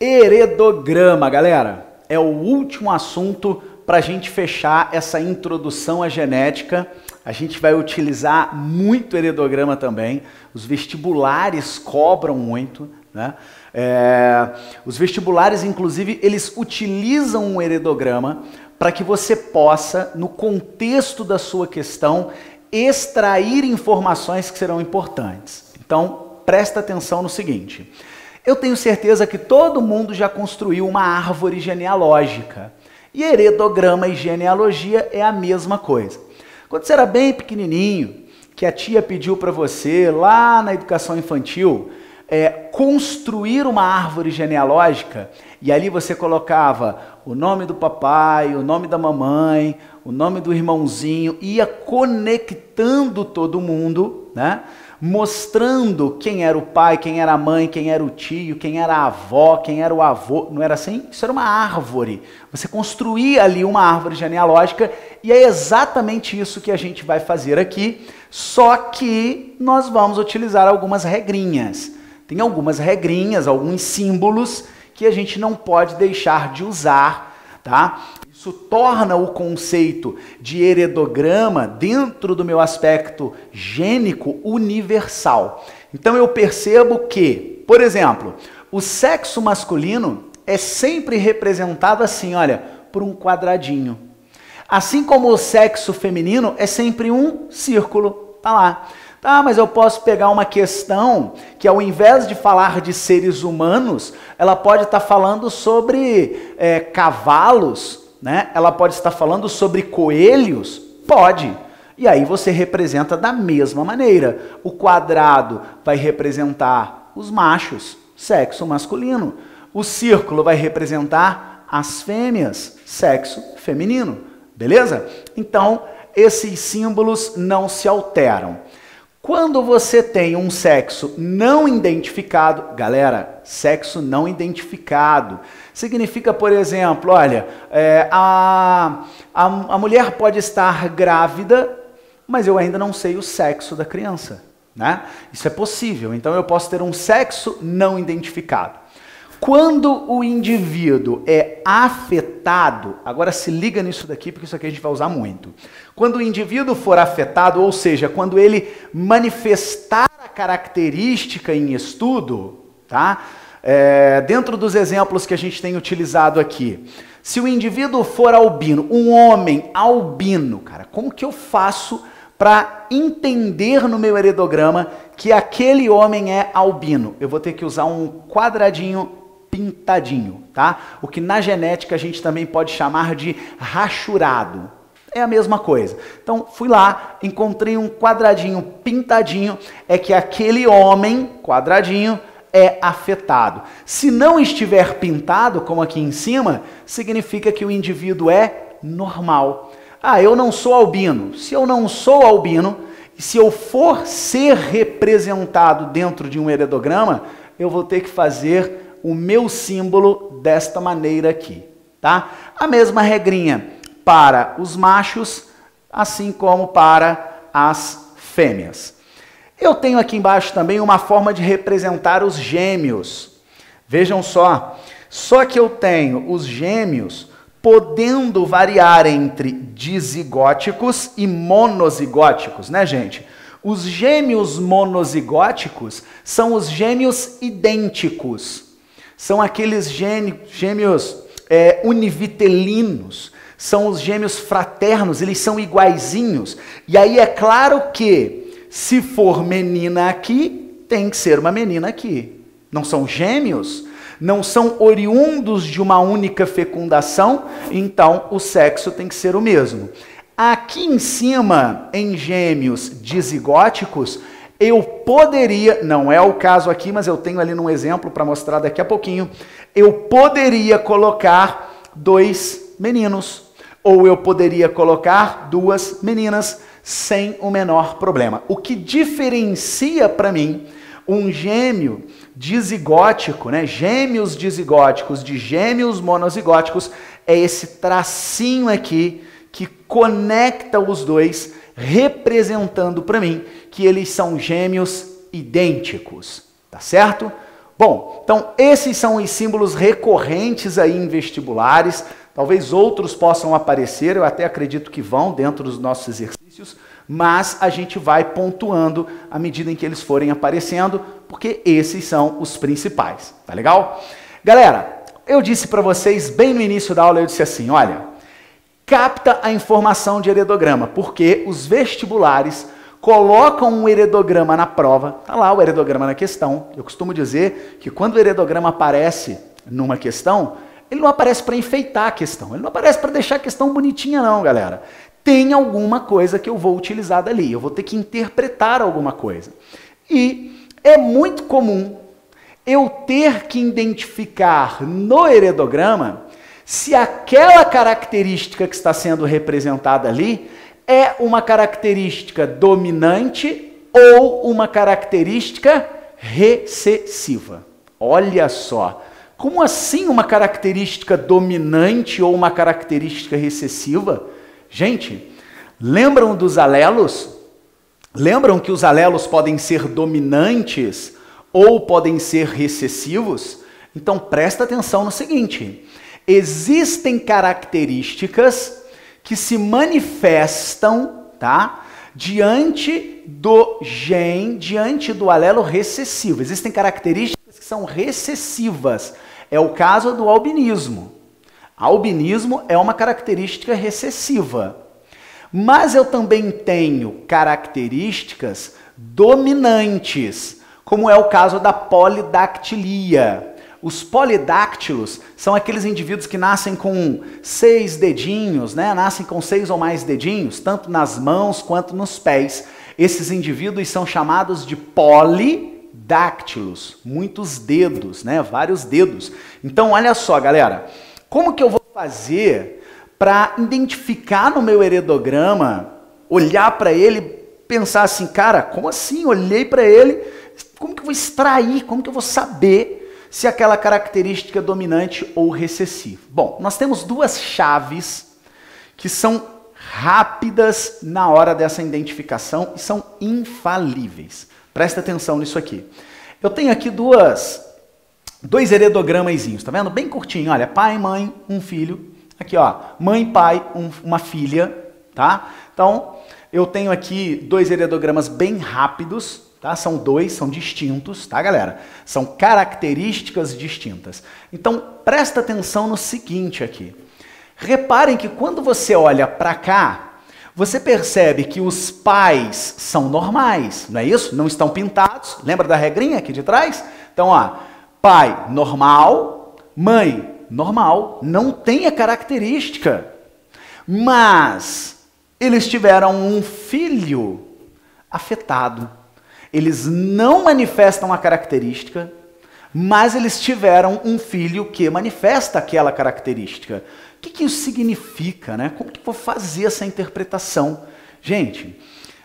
Heredograma, galera, é o último assunto para a gente fechar essa introdução à genética. A gente vai utilizar muito heredograma também. Os vestibulares cobram muito, né? Os vestibulares, inclusive, eles utilizam um heredograma para que você possa, no contexto da sua questão, extrair informações que serão importantes. Então, presta atenção no seguinte. Eu tenho certeza que todo mundo já construiu uma árvore genealógica. E heredograma e genealogia é a mesma coisa. Quando você era bem pequenininho, que a tia pediu para você, lá na educação infantil, construir uma árvore genealógica, e ali você colocava o nome do papai, o nome da mamãe, o nome do irmãozinho, ia conectando todo mundo, né? Mostrando quem era o pai, quem era a mãe, quem era o tio, quem era a avó, quem era o avô. Não era assim? Isso era uma árvore. Você construía ali uma árvore genealógica e é exatamente isso que a gente vai fazer aqui, só que nós vamos utilizar algumas regrinhas. Tem algumas regrinhas, alguns símbolos que a gente não pode deixar de usar, tá? Isso torna o conceito de heredograma, dentro do meu aspecto gênico, universal. Então eu percebo que, por exemplo, o sexo masculino é sempre representado assim, olha, por um quadradinho. Assim como o sexo feminino é sempre um círculo, tá lá. Tá, mas eu posso pegar uma questão que ao invés de falar de seres humanos, ela pode estar falando sobre cavalos, né? Ela pode estar falando sobre coelhos? Pode. E aí você representa da mesma maneira. O quadrado vai representar os machos, sexo masculino. O círculo vai representar as fêmeas, sexo feminino. Beleza? Então, esses símbolos não se alteram. Quando você tem um sexo não identificado, galera, sexo não identificado, significa, por exemplo, olha, a mulher pode estar grávida, mas eu ainda não sei o sexo da criança, né? Isso é possível, então eu posso ter um sexo não identificado. Quando o indivíduo é afetado, agora se liga nisso daqui, porque isso aqui a gente vai usar muito. Quando o indivíduo for afetado, ou seja, quando ele manifestar a característica em estudo, tá? Dentro dos exemplos que a gente tem utilizado aqui, se o indivíduo for albino, um homem albino, cara, como que eu faço para entender no meu heredograma que aquele homem é albino? Eu vou ter que usar um quadradinho pintadinho, tá? O que na genética a gente também pode chamar de rachurado. É a mesma coisa. Então, fui lá, encontrei um quadradinho pintadinho, é que aquele homem, quadradinho, é afetado. Se não estiver pintado, como aqui em cima, significa que o indivíduo é normal. Ah, eu não sou albino. Se eu não sou albino, se eu for ser representado dentro de um heredograma, eu vou ter que fazer o meu símbolo desta maneira aqui, tá? A mesma regrinha para os machos, assim como para as fêmeas. Eu tenho aqui embaixo também uma forma de representar os gêmeos. Vejam só que eu tenho os gêmeos podendo variar entre dizigóticos e monozigóticos, né, gente? Os gêmeos monozigóticos são os gêmeos idênticos. São aqueles gêmeos univitelinos, são os gêmeos fraternos, eles são iguaizinhos. E aí é claro que, se for menina aqui, tem que ser uma menina aqui. Não são gêmeos? Não são oriundos de uma única fecundação? Então, o sexo tem que ser o mesmo. Aqui em cima, em gêmeos dizigóticos, eu poderia, não é o caso aqui, mas eu tenho ali num exemplo para mostrar daqui a pouquinho, eu poderia colocar 2 meninos, ou eu poderia colocar 2 meninas, sem o menor problema. O que diferencia para mim um gêmeo dizigótico, né, gêmeos dizigóticos de gêmeos monozigóticos, é esse tracinho aqui que conecta os dois, representando para mim que eles são gêmeos idênticos, tá certo? Bom, então esses são os símbolos recorrentes aí em vestibulares. Talvez outros possam aparecer, eu até acredito que vão dentro dos nossos exercícios, mas a gente vai pontuando à medida em que eles forem aparecendo, porque esses são os principais, tá legal? Galera, eu disse para vocês bem no início da aula, eu disse assim, olha, capta a informação de heredograma, porque os vestibulares colocam um heredograma na prova, tá lá o heredograma na questão. Eu costumo dizer que quando o heredograma aparece numa questão, ele não aparece para enfeitar a questão, ele não aparece para deixar a questão bonitinha não, galera. Tem alguma coisa que eu vou utilizar dali, eu vou ter que interpretar alguma coisa. E é muito comum eu ter que identificar no heredograma se aquela característica que está sendo representada ali é uma característica dominante ou uma característica recessiva. Olha só, como assim uma característica dominante ou uma característica recessiva? Gente, lembram dos alelos? Lembram que os alelos podem ser dominantes ou podem ser recessivos? Então presta atenção no seguinte, existem características que se manifestam, tá? Diante do diante do alelo recessivo. Existem características que são recessivas. É o caso do albinismo. Albinismo é uma característica recessiva. Mas eu também tenho características dominantes, como é o caso da polidactilia. Os polidáctilos são aqueles indivíduos que nascem com 6 dedinhos, né? Nascem com 6 ou mais dedinhos, tanto nas mãos quanto nos pés. Esses indivíduos são chamados de polidáctilos, muitos dedos, né? Vários dedos. Então, olha só, galera, como que eu vou fazer para identificar no meu heredograma, olhar para ele, pensar assim, cara, como assim? Olhei para ele, como que eu vou extrair, como que eu vou saber se aquela característica é dominante ou recessiva? Bom, nós temos duas chaves que são rápidas na hora dessa identificação e são infalíveis. Presta atenção nisso aqui. Eu tenho aqui dois heredogramazinhos, tá vendo? Bem curtinho, olha, pai, mãe, um filho. Aqui, ó, mãe, pai, uma filha, tá? Então, eu tenho aqui 2 heredogramas bem rápidos, tá? São 2, são distintos, tá, galera? São características distintas. Então, presta atenção no seguinte aqui. Reparem que quando você olha para cá, você percebe que os pais são normais, não é isso? Não estão pintados. Lembra da regrinha aqui de trás? Então, ó, pai normal, mãe normal, não tem a característica. Mas eles tiveram um filho afetado. Eles não manifestam a característica, mas eles tiveram um filho que manifesta aquela característica. O que isso significa, né? Como que eu vou fazer essa interpretação? Gente,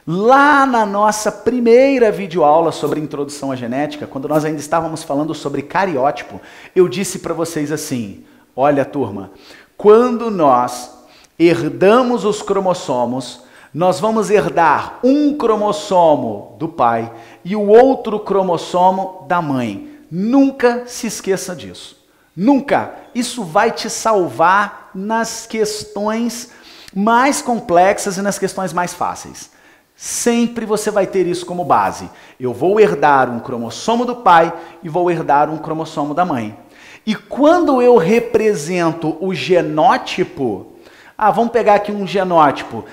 lá na nossa primeira videoaula sobre introdução à genética, quando nós ainda estávamos falando sobre cariótipo, eu disse para vocês assim, olha turma, quando nós herdamos os cromossomos, nós vamos herdar um cromossomo do pai e o outro cromossomo da mãe. Nunca se esqueça disso. Nunca. Isso vai te salvar nas questões mais complexas e nas questões mais fáceis. Sempre você vai ter isso como base. Eu vou herdar um cromossomo do pai e vou herdar um cromossomo da mãe. E quando eu represento o genótipo, vamos pegar aqui um genótipo,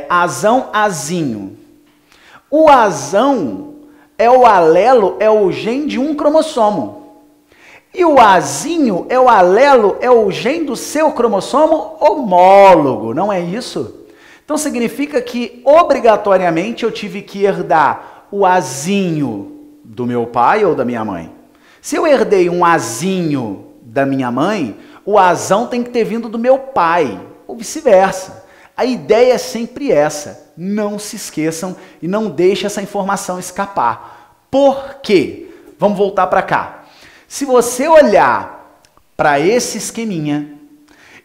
azão, azinho. O azão é o alelo, é o gene de um cromossomo. E o azinho é o alelo, é o gene do seu cromossomo homólogo, não é isso? Então significa que obrigatoriamente eu tive que herdar o azinho do meu pai ou da minha mãe. Se eu herdei um azinho da minha mãe, o azão tem que ter vindo do meu pai, ou vice-versa. A ideia é sempre essa. Não se esqueçam e não deixem essa informação escapar. Por quê? Vamos voltar para cá. Se você olhar para esse esqueminha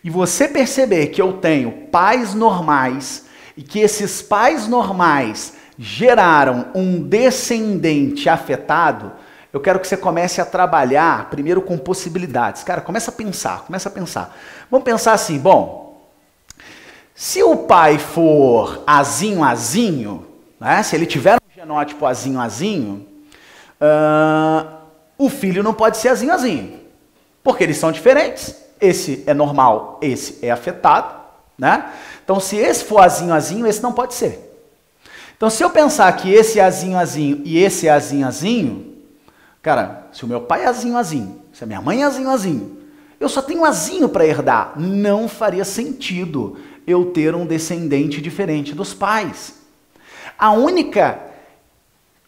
e você perceber que eu tenho pais normais e que esses pais normais geraram um descendente afetado, eu quero que você comece a trabalhar primeiro com possibilidades. Cara, começa a pensar, começa a pensar. Vamos pensar assim, bom, se o pai for azinho, azinho, né, se ele tiver um genótipo azinho, azinho, o filho não pode ser azinho, azinho, porque eles são diferentes. Esse é normal, esse é afetado, né? Então, se esse for azinho, azinho, esse não pode ser. Então, se eu pensar que esse é azinho, azinho e esse é azinho, azinho, cara, se o meu pai é azinho, azinho, se a minha mãe é azinho, azinho, eu só tenho azinho para herdar. Não faria sentido eu ter um descendente diferente dos pais. A única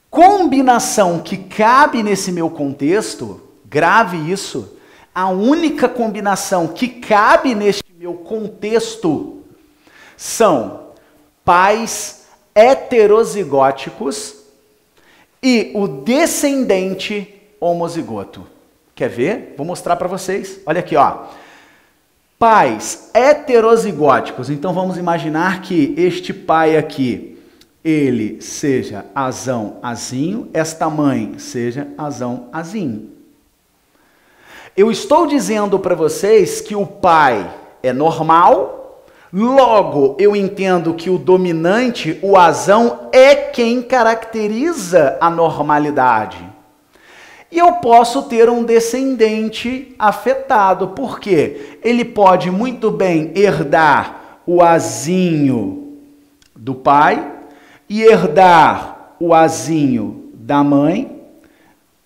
combinação que cabe nesse meu contexto, grave isso, a única combinação que cabe neste meu contexto são pais heterozigóticos e o descendente homozigoto. Quer ver? Vou mostrar para vocês. Olha aqui, ó. Pais heterozigóticos. Então vamos imaginar que este pai aqui, ele seja azão, azinho, esta mãe seja azão, azinho. Eu estou dizendo para vocês que o pai é normal. Logo, eu entendo que o dominante, o azão, é quem caracteriza a normalidade. E eu posso ter um descendente afetado, porque ele pode muito bem herdar o azinho do pai e herdar o azinho da mãe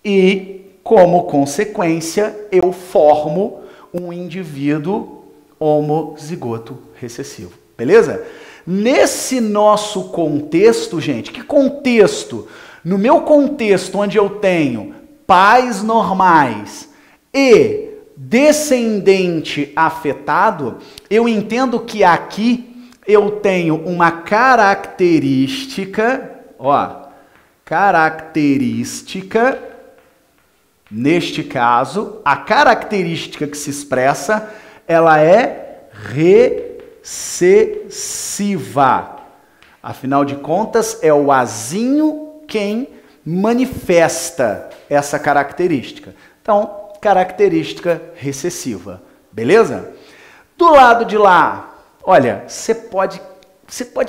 e, como consequência, eu formo um indivíduo homozigoto recessivo, beleza? Nesse nosso contexto, gente, que contexto? No meu contexto, onde eu tenho pais normais e descendente afetado, eu entendo que aqui eu tenho uma característica, neste caso, a característica que se expressa, ela é recessiva. Afinal de contas, é o azinho quem manifesta essa característica. Então, característica recessiva. Beleza? Do lado de lá, olha, você pode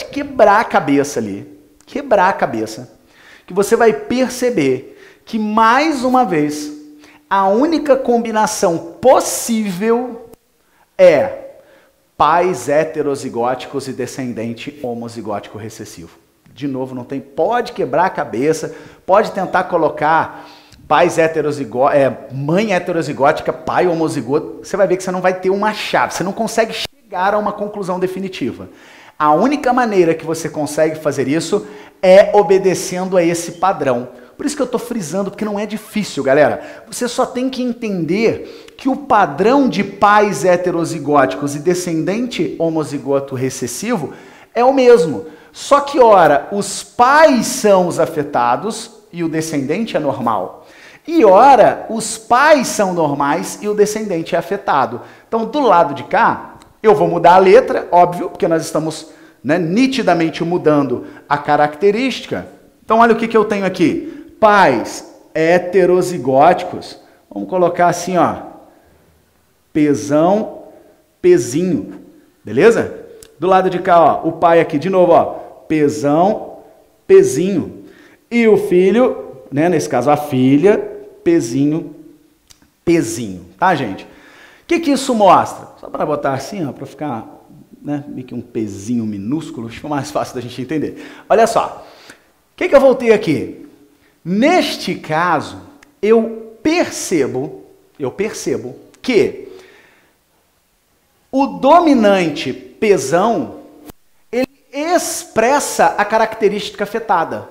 quebrar a cabeça ali. Quebrar a cabeça. Que você vai perceber que, mais uma vez, a única combinação possível é pais heterozigóticos e descendente homozigótico recessivo. De novo, não tem, pode quebrar a cabeça, pode tentar colocar pais mãe heterozigótica, pai homozigoto, você vai ver que você não vai ter uma chave, você não consegue chegar a uma conclusão definitiva. A única maneira que você consegue fazer isso é obedecendo a esse padrão. Por isso que eu estou frisando, porque não é difícil, galera. Você só tem que entender que o padrão de pais heterozigóticos e descendente homozigoto recessivo é o mesmo. Só que, ora, os pais são os afetados e o descendente é normal. E, ora, os pais são normais e o descendente é afetado. Então, do lado de cá, eu vou mudar a letra, óbvio, porque nós estamos, né, nitidamente mudando a característica. Então, olha o que eu tenho aqui. Pais heterozigóticos, vamos colocar assim, ó, Pzão, Pzinho, beleza? Do lado de cá, ó, o pai aqui, de novo, ó, Pzão, Pzinho. E o filho, né, nesse caso a filha, Pzinho, Pzinho, tá, gente? O que isso mostra? Só para botar assim, ó, para ficar, né, meio que um Pzinho minúsculo, fica mais fácil da gente entender. Olha só, o que eu vou ter aqui? Neste caso, eu percebo que o dominante Pzão, ele expressa a característica afetada.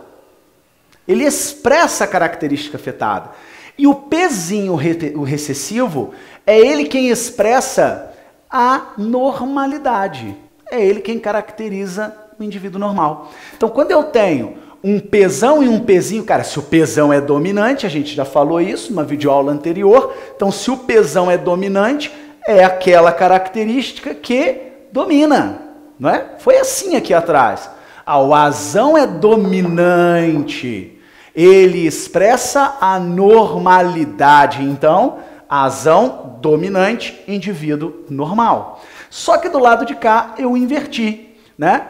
Ele expressa a característica afetada. E o Pzinho, o recessivo, é ele quem expressa a normalidade. É ele quem caracteriza o indivíduo normal. Então, quando eu tenho um Pzão e um Pzinho, cara, se o Pzão é dominante, a gente já falou isso numa videoaula anterior, então se o Pzão é dominante, é aquela característica que domina, não é? Foi assim aqui atrás. O azão é dominante, Ele expressa a normalidade. Então, azão dominante, indivíduo normal. Só que do lado de cá eu inverti, né?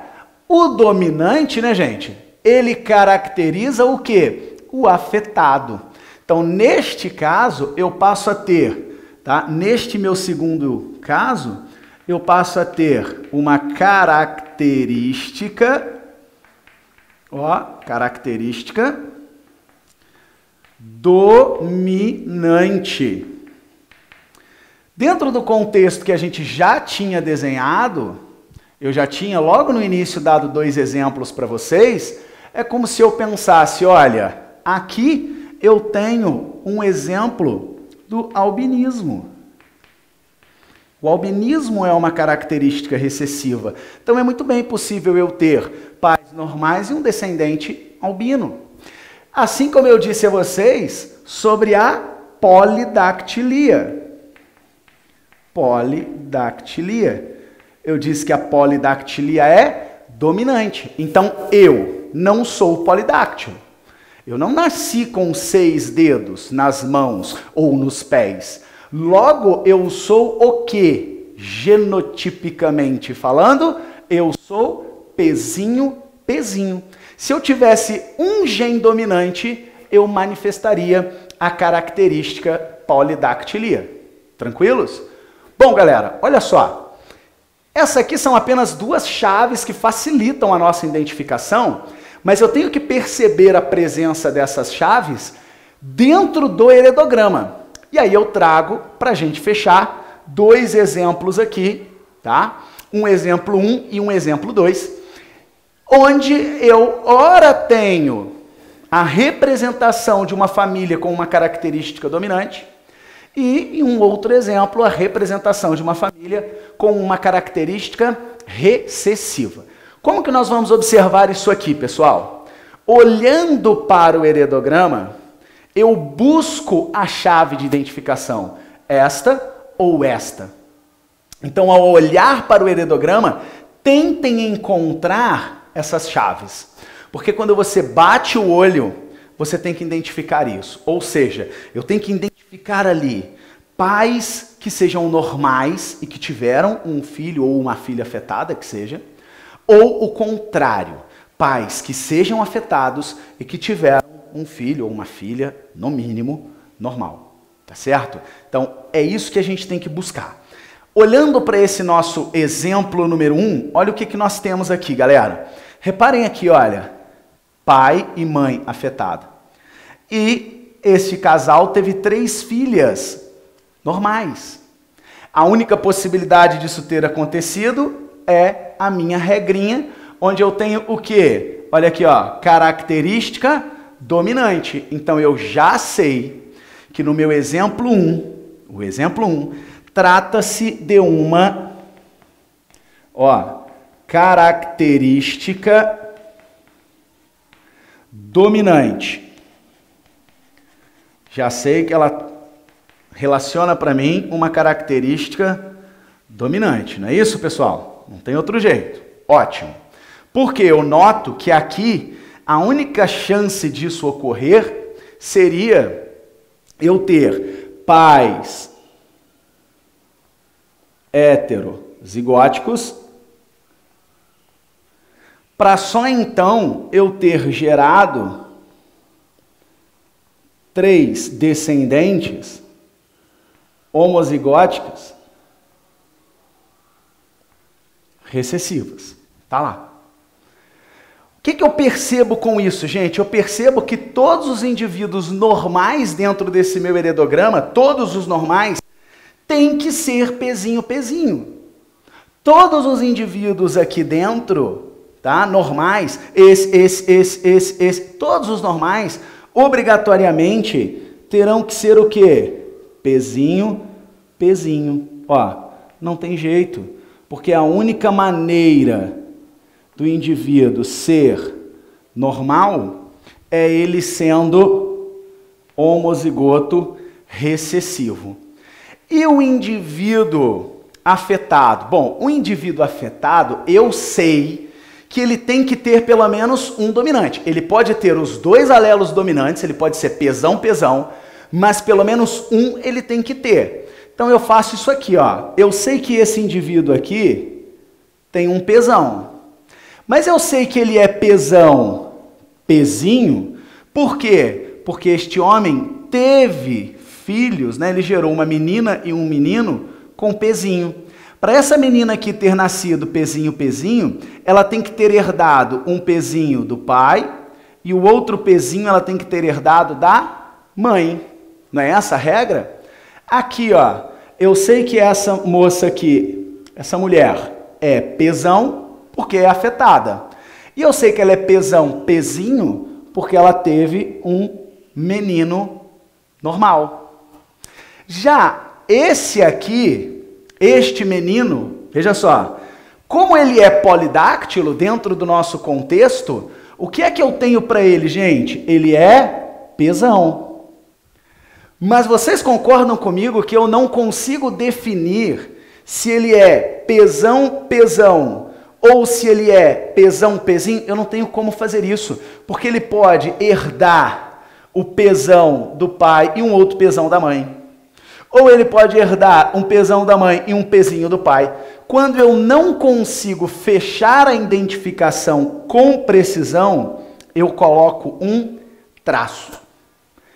O dominante, né, gente? Ele caracteriza o quê? O afetado. Então, neste caso, eu passo a ter, tá? Neste meu segundo caso, eu passo a ter uma característica, característica dominante. Dentro do contexto que a gente já tinha desenhado, eu já tinha logo no início dado 2 exemplos para vocês, é como se eu pensasse, olha, aqui eu tenho um exemplo do albinismo. O albinismo é uma característica recessiva. Então é muito bem possível eu ter pais normais e um descendente albino. Assim como eu disse a vocês sobre a polidactilia. Polidactilia. Eu disse que a polidactilia é dominante. Então, eu não sou polidáctilo. Eu não nasci com 6 dedos nas mãos ou nos pés. Logo, eu sou o quê? Genotipicamente falando, eu sou pezinho. Se eu tivesse um gene dominante, eu manifestaria a característica polidactilia. Tranquilos? Bom, galera, olha só. Essas aqui são apenas 2 chaves que facilitam a nossa identificação, mas eu tenho que perceber a presença dessas chaves dentro do heredograma. E aí eu trago, para a gente fechar, 2 exemplos aqui, tá? Um exemplo 1 e um exemplo 2, onde eu, ora, tenho a representação de uma família com uma característica dominante, e, em um outro exemplo, a representação de uma família com uma característica recessiva. Como que nós vamos observar isso aqui, pessoal? Olhando para o heredograma, eu busco a chave de identificação, esta ou esta. Então, ao olhar para o heredograma, tentem encontrar essas chaves. Porque quando você bate o olho, você tem que identificar isso. Ou seja, eu tenho que identificar ali pais que sejam normais e que tiveram um filho ou uma filha afetada, que seja, ou o contrário, pais que sejam afetados e que tiveram um filho ou uma filha, no mínimo, normal. Tá certo? Então, é isso que a gente tem que buscar. Olhando para esse nosso exemplo número 1, olha o que nós temos aqui, galera. Reparem aqui, olha, pai e mãe afetada. E este casal teve 3 filhas normais. A única possibilidade disso ter acontecido é a minha regrinha, onde eu tenho o quê? Olha aqui, ó, característica dominante. Então eu já sei que no meu exemplo 1, o exemplo 1, trata-se de uma, característica dominante. Já sei que ela relaciona para mim uma característica dominante. Não é isso, pessoal? Não tem outro jeito. Ótimo. Porque eu noto que aqui a única chance disso ocorrer seria eu ter pais heterozigóticos, para só então eu ter gerado 3 descendentes homozigóticas recessivas. Tá lá. O que eu percebo com isso, gente? Eu percebo que todos os indivíduos normais dentro desse meu heredograma, todos os normais, têm que ser pezinho. Todos os indivíduos aqui dentro, tá? Normais, todos os normais, obrigatoriamente, terão que ser o quê? Pezinho. Não tem jeito, porque a única maneira do indivíduo ser normal é ele sendo homozigoto recessivo. E o indivíduo afetado? Bom, o indivíduo afetado, eu sei que ele tem que ter pelo menos um dominante. Ele pode ter os dois alelos dominantes, ele pode ser pesão, mas pelo menos um ele tem que ter. Então eu faço isso aqui, ó. Eu sei que esse indivíduo aqui tem um pesão, mas eu sei que ele é pesão, pezinho, por quê? Porque este homem teve filhos, né? Ele gerou uma menina e um menino com pezinho. Para essa menina aqui ter nascido pezinho, ela tem que ter herdado um pezinho do pai e o outro pezinho ela tem que ter herdado da mãe. Não é essa a regra? Aqui, ó, eu sei que essa moça aqui, essa mulher é pesão porque é afetada. E eu sei que ela é pesão, pezinho, porque ela teve um menino normal. Já esse aqui, este menino, veja só, como ele é polidáctilo dentro do nosso contexto, o que é que eu tenho para ele, gente? Ele é pesão. Mas vocês concordam comigo que eu não consigo definir se ele é pesão, ou se ele é pezinho? Eu não tenho como fazer isso, porque ele pode herdar o pesão do pai e um outro pesão da mãe. Ou ele pode herdar um pesão da mãe e um pezinho do pai. Quando eu não consigo fechar a identificação com precisão, eu coloco um traço.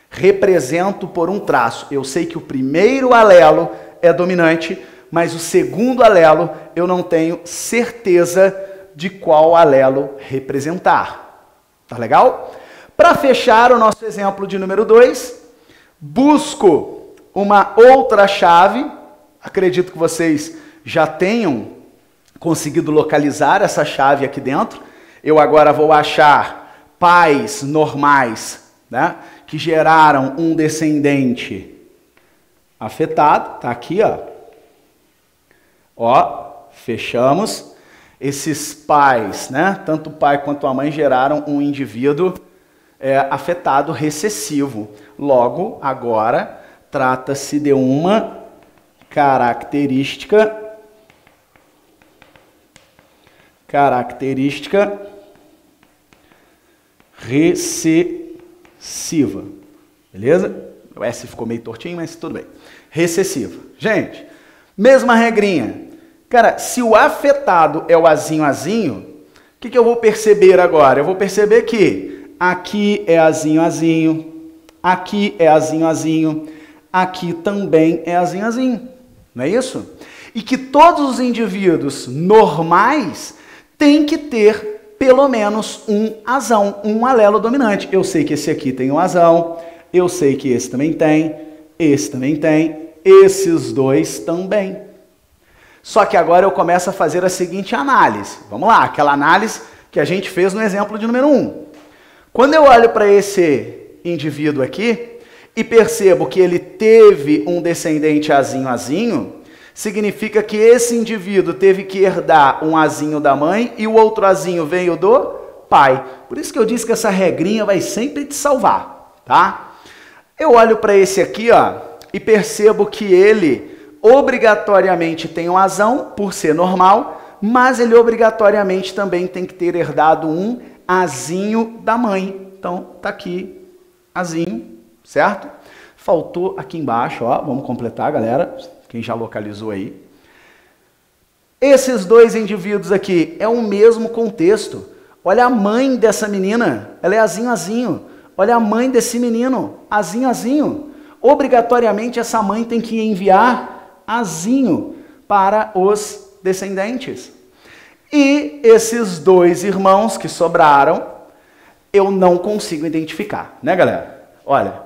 Represento por um traço. Eu sei que o primeiro alelo é dominante, mas o segundo alelo eu não tenho certeza de qual alelo representar. Tá legal? Para fechar o nosso exemplo de número 2, busco uma outra chave. Acredito que vocês já tenham conseguido localizar essa chave aqui dentro. Eu agora vou achar pais normais, né, que geraram um descendente afetado. Tá aqui, ó. Ó, fechamos. Esses pais, né, tanto o pai quanto a mãe geraram um indivíduo afetado recessivo. Logo, agora trata-se de uma característica recessiva. Beleza? O S ficou meio tortinho, mas tudo bem. Recessiva. Gente, mesma regrinha. Cara, se o afetado é o azinho, o que eu vou perceber agora? Eu vou perceber que aqui é azinho, aqui é azinho, aqui também é azinho. Não é isso? E que todos os indivíduos normais têm que ter pelo menos um azão, um alelo dominante. Eu sei que esse aqui tem um azão, eu sei que esse também tem, esses dois também. Só que agora eu começo a fazer a seguinte análise. Vamos lá, aquela análise que a gente fez no exemplo de número 1. Quando eu olho para esse indivíduo aqui e percebo que ele teve um descendente azinho, significa que esse indivíduo teve que herdar um azinho da mãe e o outro azinho veio do pai. Por isso que eu disse que essa regrinha vai sempre te salvar, tá? Eu olho para esse aqui, ó, e percebo que ele obrigatoriamente tem um azão, por ser normal, mas ele obrigatoriamente também tem que ter herdado um azinho da mãe. Então, tá aqui, azinho, certo? Faltou aqui embaixo, ó, vamos completar, galera, quem já localizou aí. Esses dois indivíduos aqui é o mesmo contexto. Olha a mãe dessa menina, ela é azinho. Olha a mãe desse menino, azinho. Obrigatoriamente essa mãe tem que enviar azinho para os descendentes. E esses dois irmãos que sobraram, eu não consigo identificar, né, galera? Olha,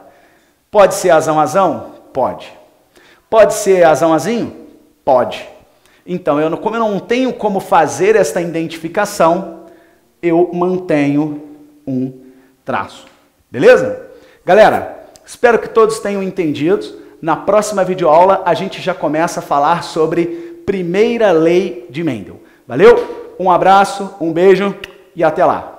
pode ser azão? Pode. Pode ser azinho? Pode. Então, como eu não tenho como fazer esta identificação, eu mantenho um traço. Beleza? Galera, espero que todos tenham entendido. Na próxima videoaula, a gente já começa a falar sobre primeira lei de Mendel. Valeu? Um abraço, um beijo e até lá.